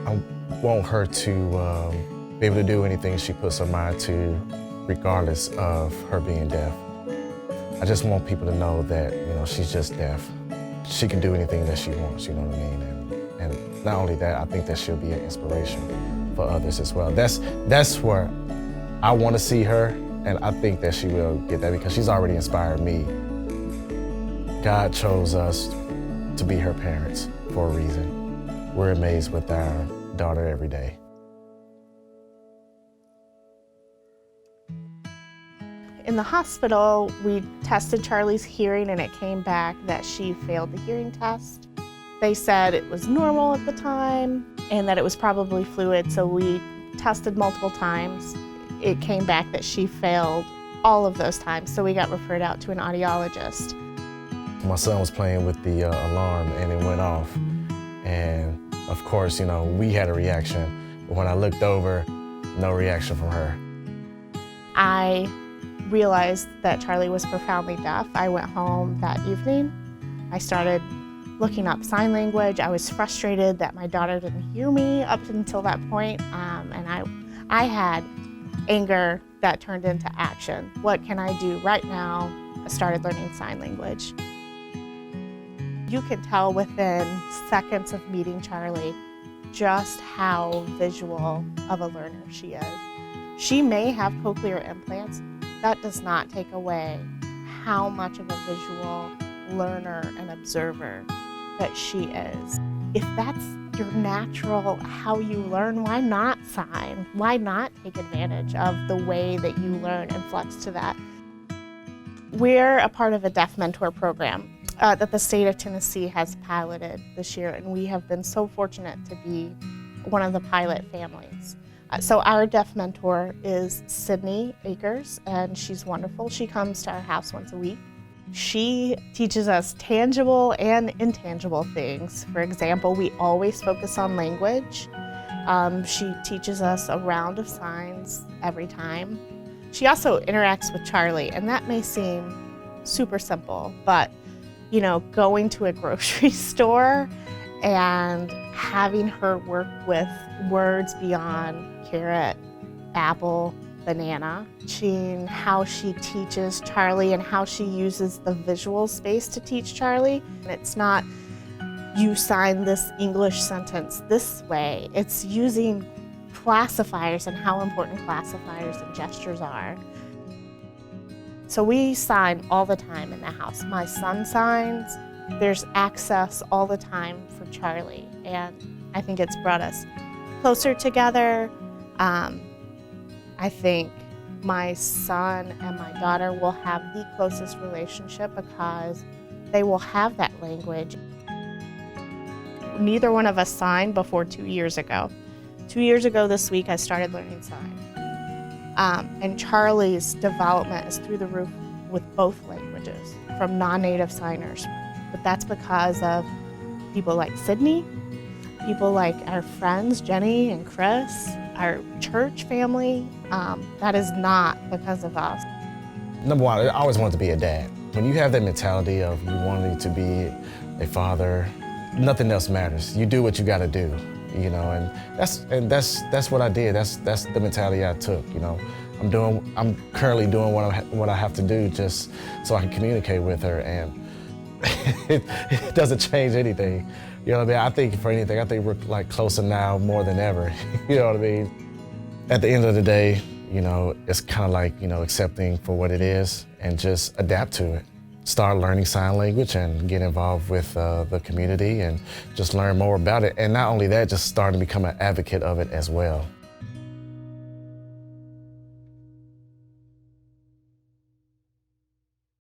I want her to be able to do anything she puts her mind to, regardless of her being deaf. I just want people to know that, she's just deaf. She can do anything that she wants, you know what I mean? And not only that, I think that she'll be an inspiration for others as well. That's where I want to see her, and I think that she will get that because she's already inspired me. God chose us to be her parents for a reason. We're amazed with our daughter every day. In the hospital, we tested Charlie's hearing and it came back that she failed the hearing test. They said it was normal at the time and that it was probably fluid, so we tested multiple times. It came back that she failed all of those times, so we got referred out to an audiologist. My son was playing with the alarm and it went off. And of course, we had a reaction. But when I looked over, no reaction from her. I realized that Charlee was profoundly deaf. I went home that evening. I started looking up sign language. I was frustrated that my daughter didn't hear me up until that point. And I had anger that turned into action. What can I do right now? I started learning sign language. You can tell within seconds of meeting Charlee just how visual of a learner she is. She may have cochlear implants. That does not take away how much of a visual learner and observer that she is. If that's your natural, how you learn, why not sign? Why not take advantage of the way that you learn and flex to that? We're a part of a Deaf Mentor program that the state of Tennessee has piloted this year, and we have been so fortunate to be one of the pilot families. So our deaf mentor is Sydney Akers, and she's wonderful. She comes to our house once a week. She teaches us tangible and intangible things. For example, we always focus on language. She teaches us a round of signs every time. She also interacts with Charlee, and that may seem super simple, but going to a grocery store and having her work with words beyond carrot, apple, banana, seeing how she teaches Charlee and how she uses the visual space to teach Charlee. And it's not, you sign this English sentence this way. It's using classifiers and how important classifiers and gestures are. So we sign all the time in the house. My son signs. There's access all the time for Charlee, and I think it's brought us closer together. I think my son and my daughter will have the closest relationship because they will have that language. Neither one of us signed before 2 years ago. 2 years ago this week, I started learning sign. And Charlee's development is through the roof with both languages, from non-native signers. But that's because of people like Sydney, people like our friends, Jenny and Chris, our church family. That is not because of us. Number one, I always wanted to be a dad. When you have that mentality of you wanting to be a father, nothing else matters. You do what you got to do, and that's what I did. That's the mentality I took. I'm currently doing what I have to do just so I can communicate with her, and it doesn't change anything. You know what I mean? I think if anything, I think we're like closer now more than ever. You know what I mean? At the end of the day, it's kind of like, accepting for what it is and just adapt to it. Start learning sign language and get involved with the community and just learn more about it. And not only that, just starting to become an advocate of it as well.